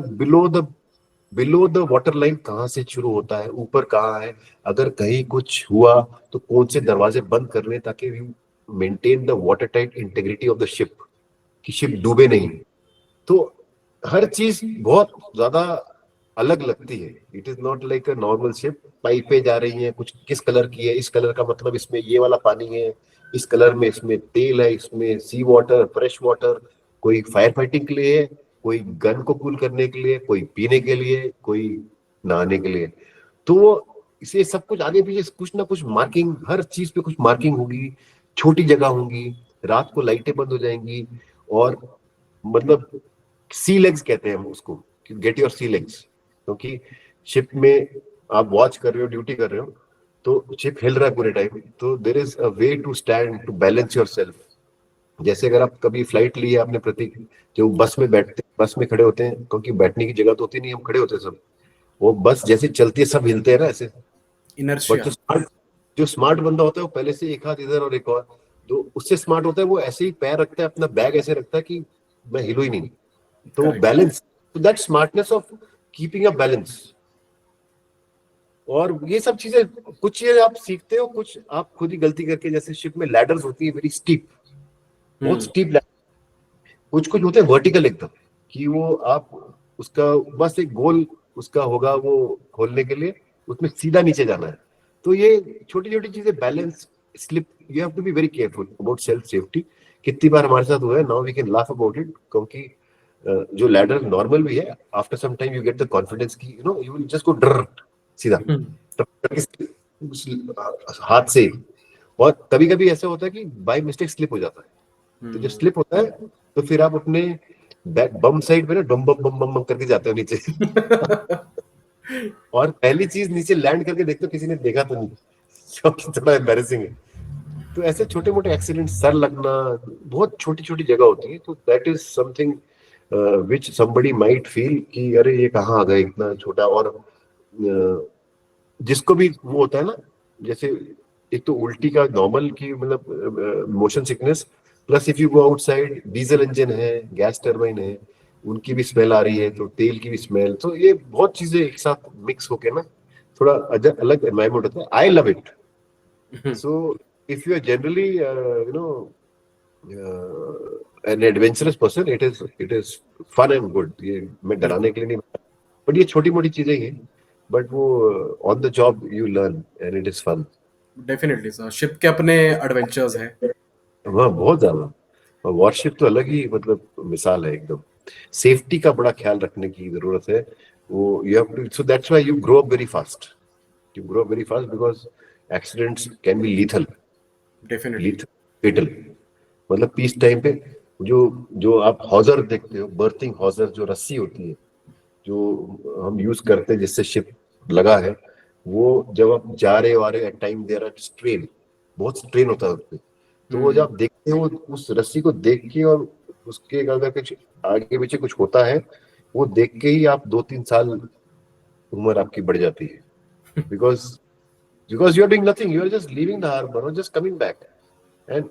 Speaker 2: बिलो द वाटर लाइन कहाँ से शुरू होता है, ऊपर कहाँ है, अगर कहीं कुछ हुआ तो कौन से दरवाजे बंद करने ताकि you maintain the water tight integrity of the ship, कि शिप डूबे नहीं। तो हर चीज बहुत ज्यादा अलग लगती है। It is not like a normal ship, पाइपें जा रही हैं, कुछ किस कलर की है, इस कलर का मतलब इसमें ये वाला पानी है, इस कलर में इसमें तेल है, इसमें सी वाटर, फ्रेश वाटर, कोई फायर फाइटिंग के लिए है, कोई गन को कूल करने के लिए, कोई पीने के लिए, कोई नहाने के लिए। तो इसे सब कुछ आगे पीछे कुछ ना कुछ मार्किंग, हर चीज पे कुछ मार्किंग होगी, छोटी जगह होंगी, रात को लाइटें बंद हो जाएंगी, और मतलब सी लेग्स कहते हैं हम उसको, गेट योर सी लेग्स। क्योंकि शिप में आप वॉच कर रहे हो, ड्यूटी कर रहे हो, तो शिप हिल रहा है पूरे टाइम, तो there is a way to stand to balance yourself. जैसे अगर आप कभी फ्लाइट ली है आपने प्रतीक, जो बस में बैठते, बस में खड़े होते हैं, क्योंकि बैठने की जगह तो होती नहीं, हम खड़े होते हैं सब, वो बस जैसे चलती है सब हिलते हैं ना ऐसे। But
Speaker 1: inertia.
Speaker 2: जो स्मार्ट बंदा होता है वो पहले से एक हाथ इधर और एक और, जो उससे स्मार्ट होता है वो ऐसे ही पैर रखता है, अपना बैग ऐसे रखता है कि मैं हिलू ही नहीं। तो वो
Speaker 1: करेक्ट।
Speaker 2: बैलेंस, तो that smartness of keeping a balance. और ये सब चीजें, कुछ चीजें आप सीखते हो, कुछ आप खुद ही गलती करके, जैसे शिप में लैडर्स होती है वेरी स्टीप, बहुत
Speaker 1: हम्म।
Speaker 2: स्टीप, कुछ कुछ होते हैं वर्टिकल एकदम, कि वो आप उसका बस एक गोल उसका होगा वो खोलने के लिए, उसमें सीधा नीचे जाना है। तो ये छोटी छोटी चीजें, balance, slip, you have to be very careful about self safety. कितनी बार हमारे साथ हुआ है, now we can laugh about it, क्योंकि जो लैडर नॉर्मल भी है, after some time you get the confidence की यू विल जस्ट गो डर सीधा, उस हाथ से। और कभी कभी ऐसा होता है कि बाय मिस्टेक स्लिप हो जाता है, तो जब स्लिप होता है तो फिर आप अपने बैक बम साइड पे ना बम बम बम बम बम करके जाते हो नीचे। और पहली चीज नीचे लैंड करके देखते हो किसी ने देखा तो नहीं, क्योंकि थोड़ा एम्बैरेसिंग है। तो ऐसे छोटे मोटे एक्सीडेंट, सर लगना, बहुत छोटी छोटी जगह होती है, तो that is something which somebody might feel कि अरे ये कहाँ आ गए इतना छोटा। और जिसको भी वो होता है ना, जैसे एक तो उल्टी का नॉर्मल की मतलब motion sickness, plus if you go outside, diesel engine है, गैस टर्बाइन है, उनकी भी स्मेल आ रही है, तो तेल की भी स्मेल, तो ये बहुत चीजें एक साथ मिक्स होके ना थोड़ा अलग एनवायरमेंट होता है। I love it. So if you are generally you know an adventurous person, it is fun and good. ये मैं डराने
Speaker 1: बिल्कुल।
Speaker 2: के लिए नहीं, बट ये छोटी मोटी चीजें ही हैं, बट वो on the job you learn and it is fun.
Speaker 1: Definitely sir, ship के अपने एडवेंचर्स हैं।
Speaker 2: वहाँ बहुत ज्यादा, और वॉरशिप तो अलग ही मतलब मिसाल है एकदम। सेफ्टी का बड़ा ख्याल रखने की जरूरत है। वो you have to, so that's why you grow up very fast. You grow up very fast because accidents can be lethal,
Speaker 1: definitely.
Speaker 2: Lethal, fatal. मतलब पीस टाइम पे जो जो आप हॉजर देखते हो, बर्थिंग हॉजर, जो रस्सी होती है जो हम यूज करते हैं जिससे शिप लगा है, वो जब आप जा रहे हो आ रहे हो, at time there are strain, बहुत स्ट्रेन होता है उस पे। तो वो जब आप देखते हो उस रस्सी को देख के, और उसके अगर कुछ आगे पीछे कुछ होता है, वो देख के ही आप 2-3 साल उम्र आपकी बढ़ जाती है। Because because you are doing nothing, you are just leaving the harbour और जस्ट कमिंग बैक। एंड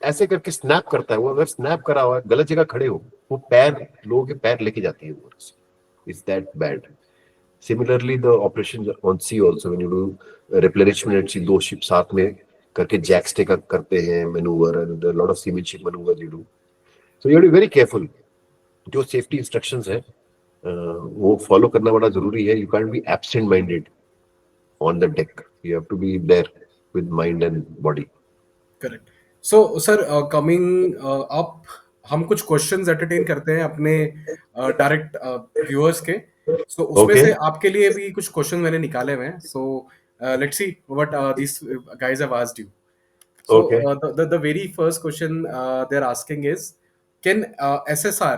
Speaker 2: ऐसे करके स्नैप करता है वो, अगर स्नैप करा हुआ है, गलत जगह खड़े हो, वो पैर, लोगों के पैर लेके जाती है वो। Is that bad. Similarly, the operations on sea also, when you do replenishment at sea, दो शिप साथ में करके जैक स्टे करते हैं manoeuvre, and lot of seamanship manoeuvre you do. So you have to be very careful. जो safety instructions है वो follow करना बड़ा जरूरी है। You can't be absent minded on the deck, you have to be there with mind and body.
Speaker 1: Correct. So sir, coming up, हम कुछ questions entertain करते हैं अपने डायरेक्ट व्यूअर्स के। सो उसमें
Speaker 2: ओके।
Speaker 1: से आपके लिए भी कुछ क्वेश्चन मैंने निकाले हुए हैं। So let's see what this guys have asked you. So
Speaker 2: okay.
Speaker 1: the very first question they're asking is, can SSR,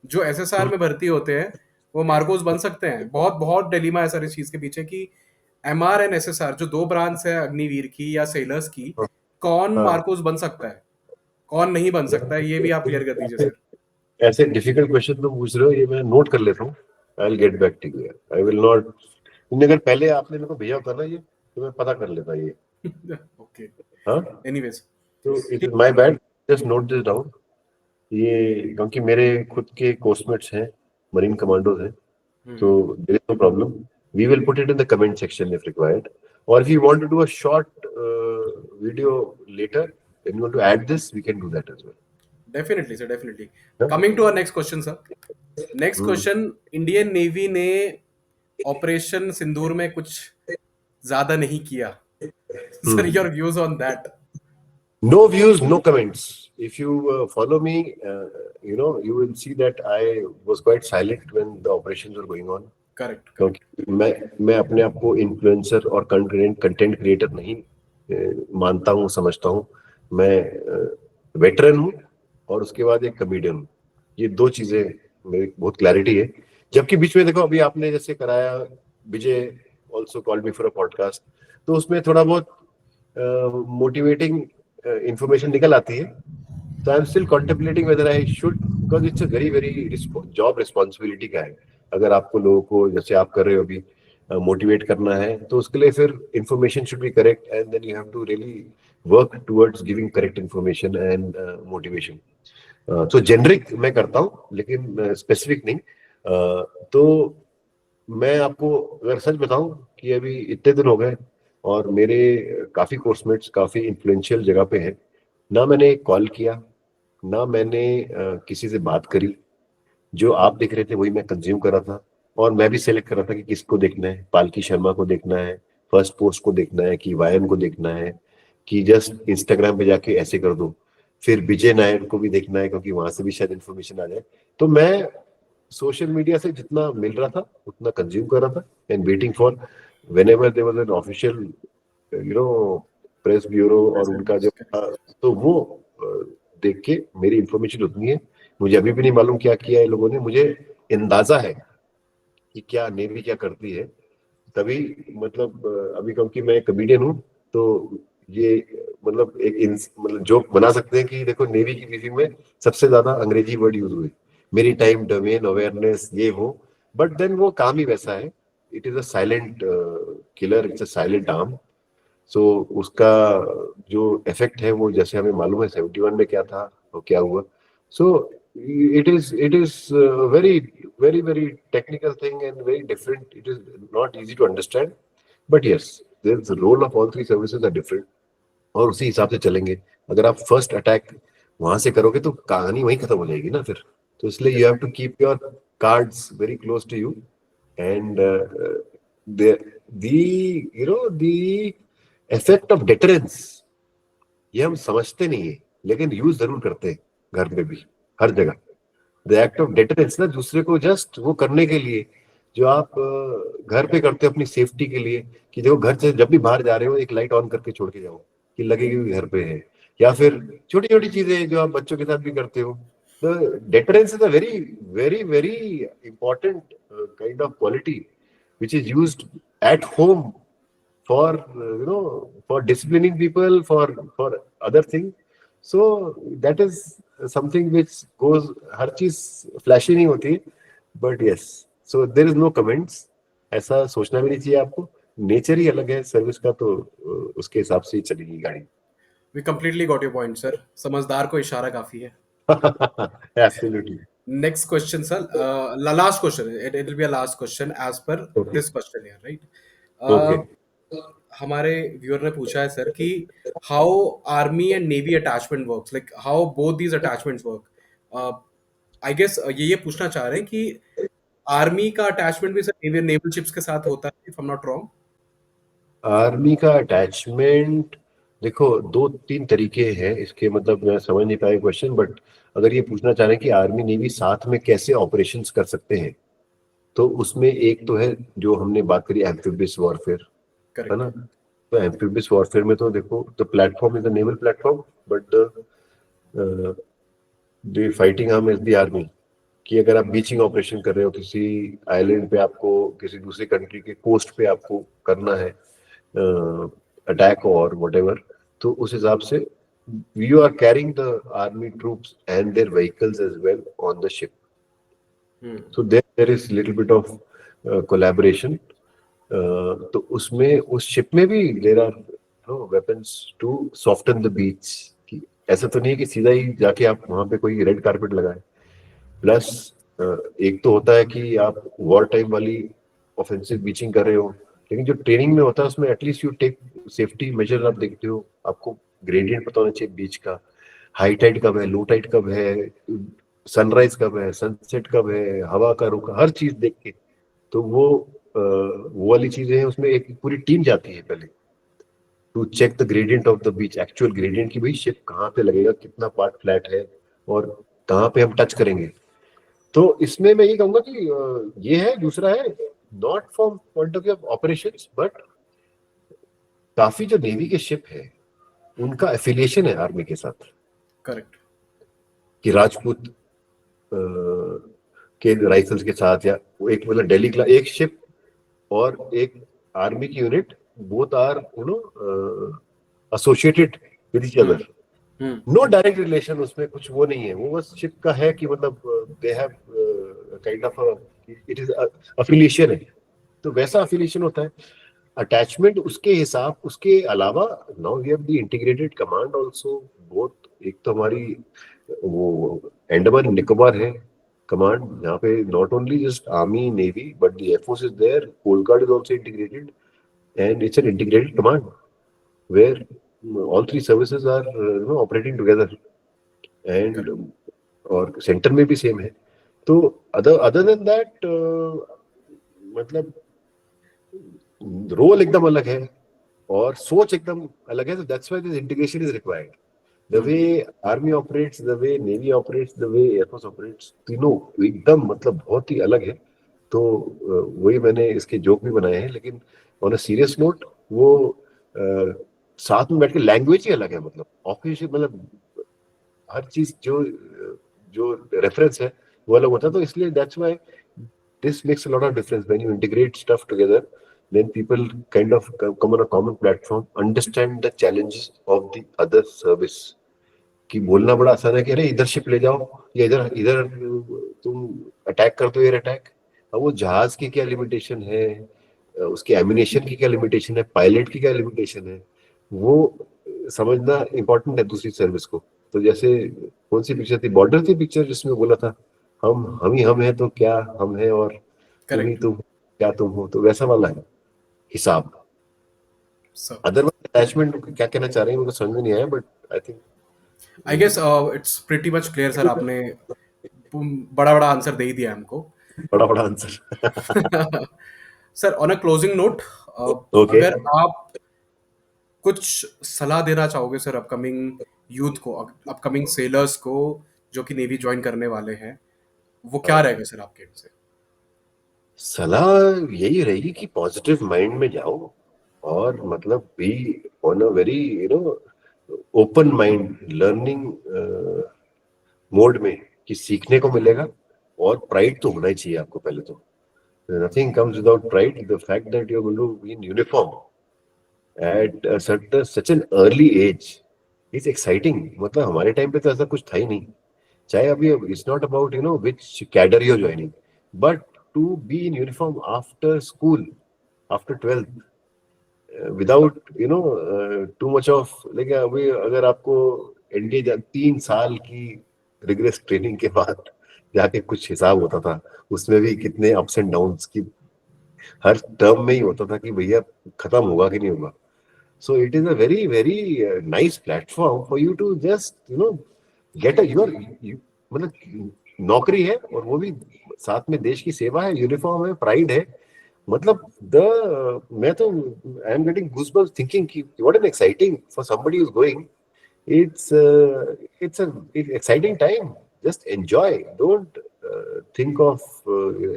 Speaker 1: जो SSR में भर्ती होते हैं, वो मार्कोस बन सकते हैं? बहुत बहुत डिलेमा है सर इस चीज के पीछे कि MR एंड SSR जो दो ब्रांच है अग्निवीर की या सेलर्स की, कौन
Speaker 2: हाँ,
Speaker 1: मार्कोस बन सकता है, कौन नहीं बन सकता है, ये भी आप क्लियर कर दीजिए सर।
Speaker 2: ऐसे डिफिकल्ट क्वेश्चन तुम पूछ रहे हो, ये मैं नोट कर लेता हूँ। I will get back to you, I will not. तुमने अगर पहले आपने मेरे को भेजा होता ना ये, तो मैं पता कर लेता ये।
Speaker 1: ओके।
Speaker 2: हाँ,
Speaker 1: एनीवेज।
Speaker 2: तो it is my bad, just note this down. ये क्योंकि मेरे खुद के कोर्समेट्स हैं, मरीन कमांडोज हैं, तो there is no problem. We will put it in the comment section if required, और if you want to do a short video later and you want to add this, we can do that as
Speaker 1: definitely sir, definitely.
Speaker 2: Well.
Speaker 1: Coming to our next question sir. Next question, Indian navy ने operation Sindoor में कुछ ज्यादा नहीं किया। Sir, your views on that?
Speaker 2: No views, no comments. If you follow me, you will see that I was quite silent when the operations were going on.
Speaker 1: Correct, correct.
Speaker 2: क्योंकि मैं अपने आप को इन्फ्लुएंसर और कंटेंट क्रिएटर नहीं मानता हूँ, समझता हूँ। मैं वेटरन हूँ, और उसके बाद एक कमेडियन हूँ। ये दो चीजें मेरी बहुत क्लैरिटी है। जबकि बीच में देखो, अभी आपने जैसे कराया, Vijay also called me for a podcast, तो उसमें थोड़ा बहुत मोटिवेटिंग इंफॉर्मेशन निकल आती है। तो I am still contemplating whether I should, because it's a very very job responsibility का है। अगर आपको लोगों को, जैसे आप कर रहे हो अभी, मोटिवेट करना है, तो उसके लिए फिर information should be correct, and then you have to really work towards giving correct information and motivation. तो जेनरिक मैं करता हूँ, लेकिन स्पेसिफिक नहीं। तो मैं आपको अगर सच बताऊं कि अभी इतने दिन हो गए, और मेरे काफी कोर्समेट्स काफी इन्फ्लुएंशियल जगह पे हैं, ना मैंने कॉल किया, ना मैंने किसी से बात करी। जो आप देख रहे थे वही मैं कंज्यूम कर रहा था, और मैं भी सेलेक्ट कर रहा था कि किसको देखना है। पालकी शर्मा को देखना है, फर्स्ट पोस्ट को देखना है, कि वायन को देखना है, कि जस्ट इंस्टाग्राम पे जाके ऐसे कर दो। फिर विजय नायर को भी देखना है, क्योंकि वहां से भी शायद इन्फॉर्मेशन आ जाए। तो मैं सोशल मीडिया से जितना मिल रहा था उतना कंज्यूम कर रहा था, and waiting for whenever there was an official you know press bureau और उनका जो था, तो वो देख के मेरी इंफॉर्मेशन उतनी है। मुझे अभी भी नहीं मालूम क्या किया है लोगों ने। मुझे अंदाजा है कि क्या नेवी क्या करती है, तभी मतलब अभी क्योंकि मैं कमेडियन हूँ, तो ये मतलब मतलब जोक बना सकते हैं कि देखो नेवी की ब्रीफिंग में सबसे ज्यादा अंग्रेजी वर्ड यूज हुए, मेरी टाइम, डोमेन, अवेयरनेस, ये वो, बट देन वो काम ही वैसा है। It is a silent killer, it's a silent arm. So उसका जो इफेक्ट है वो जैसे हमें मालूम है 71 में क्या था और क्या हुआ। सो it is very very very technical thing and very different. It is not easy to understand, but yes, the role of all three services are different, और उसी हिसाब से चलेंगे। अगर आप फर्स्ट अटैक वहां से करोगे तो कहानी वहीं खत्म हो जाएगी ना फिर। तो इसलिए you have to keep your cards very close to you, and the effect of deterrence, ये हम समझते नहीं है लेकिन यूज जरूर करते हैं घर में भी, हर जगह। द एक्ट ऑफ डिटरेंस ना, दूसरे को जस्ट वो करने के लिए जो आप घर पे करते हो अपनी सेफ्टी के लिए, कि देखो घर से जब भी बाहर जा रहे हो एक लाइट ऑन करके छोड़ के जाओ कि लगेगी भी घर पे है, या फिर छोटी छोटी चीजें जो आप बच्चों के साथ भी करते हो। तो deterrence is a very very very important kind of quality which is used at home for for disciplining people, for other things. So that is something which goes, हर चीज फ्लैशी नहीं होती, but yes, so there is no comments. ऐसा सोचना भी नहीं चाहिए आपको, नेचर ही अलग है सर्विस का, तो उसके हिसाब से ही चलेगी गाड़ी।
Speaker 1: We completely got your point sir, समझदार को इशारा काफी है।
Speaker 2: Absolutely.
Speaker 1: Next question, sir. Last question. It will be a last question as per
Speaker 2: okay.
Speaker 1: this question here, right?
Speaker 2: Okay.
Speaker 1: Uh, हमारे व्यूअर ने पूछा है सर कि how army and navy attachment works, like how both these attachments work. I guess ये पूछना चाह रहे हैं कि आर्मी का अटैचमेंट भी सर नेवी नेवल शिप्स के साथ होता है, if I am not wrong.
Speaker 2: Army का अटैचमेंट, देखो दो तीन तरीके हैं इसके, मतलब मैं समझ नहीं पाया क्वेश्चन, बट अगर ये पूछना चाह रहे हैं कि आर्मी नेवी साथ में कैसे ऑपरेशंस कर सकते हैं, तो उसमें एक तो है जो हमने बात करी, एम्फिबियस वॉरफेयर, है
Speaker 1: करेक्ट।
Speaker 2: ना। तो एम्फिबियस वॉरफेयर में तो देखो the platform is the naval platform, but the fighting arm is the army. कि अगर आप बीचिंग ऑपरेशन कर रहे हो किसी आइलैंड पे, आपको किसी दूसरे कंट्री के कोस्ट पे आपको करना है अटैक और whatever, तो उस हिसाब से you are carrying the army troops and their vehicles as well on the ship. So there is little bit of collaboration. तो उसमें उस शिप में भी there are weapons to soften the beach, कि ऐसा तो नहीं है कि सीधा ही जाके आप वहां पे कोई रेड कारपेट लगाए। प्लस एक तो होता है कि आप वॉर टाइम वाली ऑफेंसिव बीचिंग कर रहे हो, लेकिन जो ट्रेनिंग में होता है उसमें at least you take safety measure, आप देखते हो, आपको ग्रेडियंट पता होना चाहिए बीच का, हाई टाइड कब है, लो टाइड कब है, सनराइज कब है, सनसेट कब है, हवा का रुख, हर चीज देख के। तो वो वाली चीजें हैं, उसमें एक पूरी टीम जाती है पहले to check the gradient of the beach, actual gradient की भाई शिप कहाँ पे लगेगा, कितना पार्ट फ्लैट है और कहाँ पे हम टच करेंगे। तो इसमें मैं ये कहूंगा कि ये है, दूसरा है not from point of view of operations, but काफी जो नेवी के शिप है उनका एफिलिएशन है आर्मी के साथ,
Speaker 1: करेक्ट।
Speaker 2: कि राजपूत के राइफल्स के साथ, या एक मतलब दिल्ली क्लास एक शिप और एक आर्मी की unit, both are associated with each other. No direct relation, उसमें कुछ वो नहीं है, वो बस शिप का है कि मतलब they have kind of it is affiliation है, तो वैसा अफिलिएशन होता है। अटैचमेंट उसके हिसाब, उसके अलावा now we have the integrated command also, both, एक तो हमारी वो अंडमान निकोबार है कमांड, जहाँ पे not only just army navy but the air force is there, coast guard is also integrated, and it's an integrated command where all three services are operating together, and और centre में भी सेम है। तो other than that मतलब role एकदम अलग है और सोच एकदम अलग है, तो that's why this integration is required. The way army operates, the way navy operates, the way air force operates, तीनों एकदम मतलब बहुत ही अलग है। तो वही मैंने इसके जोक भी बनाए हैं, लेकिन ऑन अ सीरियस नोट वो साथ में बैठ के लैंग्वेज ही अलग है, मतलब ऑफिस, मतलब हर चीज जो जो रेफरेंस है वो अलग होता है। तो इसलिए that's why this makes a lot of difference when you integrate stuff together. Then people kind of come on a common platform, understand the challenges of the other service. कि बोलना बड़ा आसान है कि अरे इधर शिप ले जाओ या इधर इधर तुम अटैक कर दो एयर अटैक। अब वो जहाज की क्या लिमिटेशन है, उसके एमिनेशन की क्या लिमिटेशन है, पायलट की क्या लिमिटेशन है, वो समझना इम्पोर्टेंट है दूसरी सर्विस को। तो जैसे कौन सी पिक्चर थी, बॉर्डर थी पिक्चर, जिसमें बोला था हम ही हम है तो क्या हम है, और तुम ही
Speaker 1: करेक्ट
Speaker 2: तुम क्या तुम हो, तो वैसा वाला है हिसाब।
Speaker 1: सर।
Speaker 2: अदरवाइज अटैचमेंट क्या कहना चाह रहे हैं मुझे समझ में नहीं आया, but I think
Speaker 1: I guess it's pretty much clear sir, आपने बड़ा बड़ा आंसर दे ही दिया हमको।
Speaker 2: बड़ा बड़ा answer.
Speaker 1: Sir on a closing note,
Speaker 2: okay.
Speaker 1: अगर आप कुछ सलाह देना चाहोगे सर अपकमिंग यूथ को, अपकमिंग सेलर्स को जो कि नेवी ज्वाइन करने वाले हैं, वो क्या रहेगा सर आपके end से?
Speaker 2: सलाह यही रहेगी कि पॉजिटिव माइंड में जाओ, और मतलब be on a very open mind learning mode में, कि सीखने को मिलेगा। और प्राइड तो होना ही चाहिए आपको पहले तो। Nothing comes without pride. The fact that you are going to be in uniform at such an early age is exciting. मतलब हमारे टाइम पे तो ऐसा कुछ था ही नहीं। चाहे अभी it's not about which cadre you are joining, but to be in uniform after school, after 12th, without too much of like, अभी अगर आपको एनडीए 3 साल की रिग्रेस ट्रेनिंग के बाद जाके कुछ हिसाब होता था, उसमें भी कितने अप्स एंड डाउन्स की हर टर्म में ही होता था कि भैया खत्म होगा कि नहीं होगा। So it is a very, very nice platform for you to just, get a your मतलब नौकरी है, और वो भी साथ में देश की सेवा है, यूनिफॉर्म है, प्राइड है। मतलब मैं तो I am getting goosebumps thinking कि what an exciting for somebody who is going. It's a exciting time. Just enjoy. Don't think of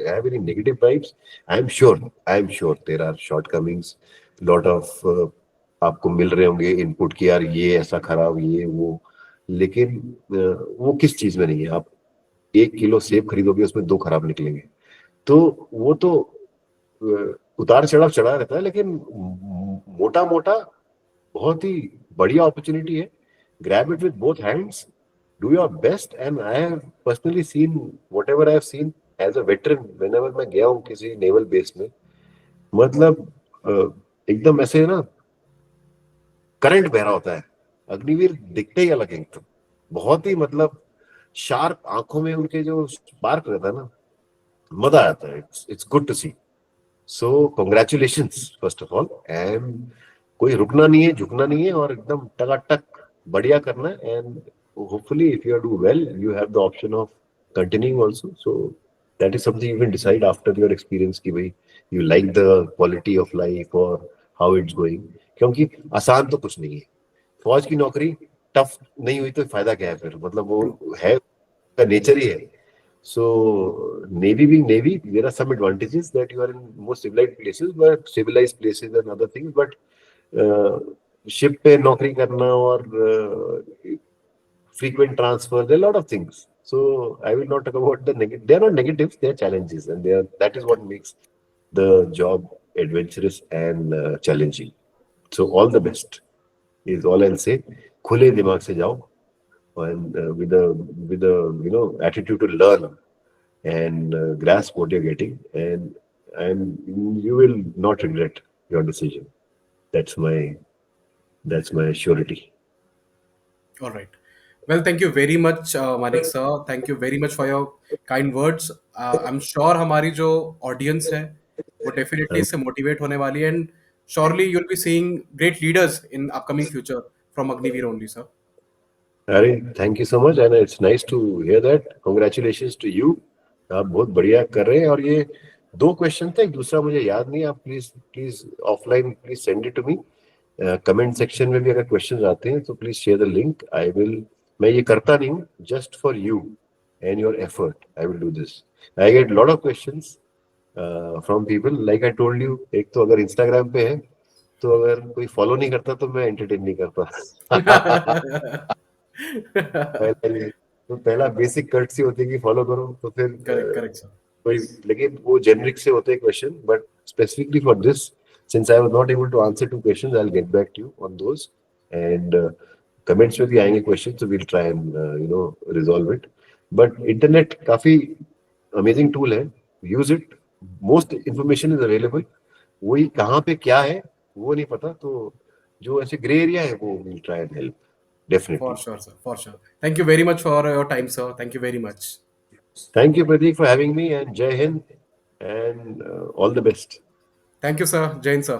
Speaker 2: have any negative vibes. I'm sure there are shortcomings. Lot of आपको मिल रहे होंगे input कि यार ये ऐसा खराब, ये वो, लेकिन वो किस चीज में नहीं है। आप 1 किलो सेब खरीदोगे, उसमें 2 खराब निकलेंगे। तो वो तो उतार चढ़ाव चढ़ा रहता है, लेकिन मोटा मोटा बहुत ही बढ़िया अपॉर्चुनिटी है। Grab it with both hands, do your best, and I have personally seen whatever I have seen as a veteran whenever मैं गया हूँ किसी नेवल बेस में। मतलब एकदम ऐसे ना करंट बह रहा होता है। अग्निवीर दिखते ही अलग है एकदम, बहुत ही मतलब शार्प आंखों में उनके जो स्पार्क रहता है ना, मजा आता है। It's good to see. So congratulations first of all, and कोई रुकना नहीं है, झुकना नहीं है, और एकदम टकाटक बढ़िया करना है। And hopefully if you do well you have the option of continuing also. So that is something you can decide after your experience कि भाई you like the quality of life और हाउ इट्स गोइंग। क्योंकि आसान तो कुछ नहीं है। फौज की नौकरी टफ नहीं हुई तो फायदा क्या है फिर, मतलब वो
Speaker 1: ट्रू।
Speaker 2: है, का नेचर ही है। So Navy being Navy, there are some advantages that you are in more civilized places and other things. But ship पे नौकरी करना और frequent transfer, there are a lot of things. So I will not talk about the negative. They are not negatives; they are challenges, and that is what makes the job adventurous and challenging. So all the best is all I'll say. खुले दिमाग से जाओ, and with a attitude to learn and grasp what you're getting, and you will not regret your decision. That's my surety.
Speaker 1: All right. Well, thank you very much, Manik sir. Thank you very much for your kind words. I'm sure हमारी जो audience है, वो definitely इससे motivate होने वाली है, and surely you'll be seeing great leaders in upcoming future from Agniveer only, sir.
Speaker 2: अरे thank you so much, and it's nice to hear that. Congratulations to you. आप बहुत बढ़िया कर रहे हैं। और ये 2 क्वेश्चन थे, एक दूसरा मुझे याद नहीं। आप please please offline please send it to me. Comment section में भी अगर क्वेश्चन आते हैं तो please share the link. I will, मैं ये करता नहीं हूँ, just for you and your effort I will do this. I get lot of questions from people, like I told you. एक तो अगर इंस्टाग्राम पे है, तो अगर कोई फॉलो नहीं करता तो मैं एंटरटेन नहीं करता। पहले तो पहला बेसिक कर्टसी होती है कि फॉलो करो, तो फिर
Speaker 1: Correct, correct, sir.
Speaker 2: कोई, लेकिन वो जेनरिक से होते हैं question, but specifically for this, since I was not able to answer to questions, I will get back to you on those. And comments में भी आएंगे क्वेश्चन, तो we'll try and resolve it. But internet काफी amazing tool है, use it. Most information is available. वही कहाँ पे क्या है वो नहीं पता, तो जो ऐसे ग्रे एरिया है वो will try and help
Speaker 1: For
Speaker 2: definitely.
Speaker 1: sure, sir. For sure. Thank you very much for your time, sir. Thank you very much.
Speaker 2: Thank you, Pradeep, for having me, and Jai Hind, and all the best.
Speaker 1: Thank you, sir. Jain, sir.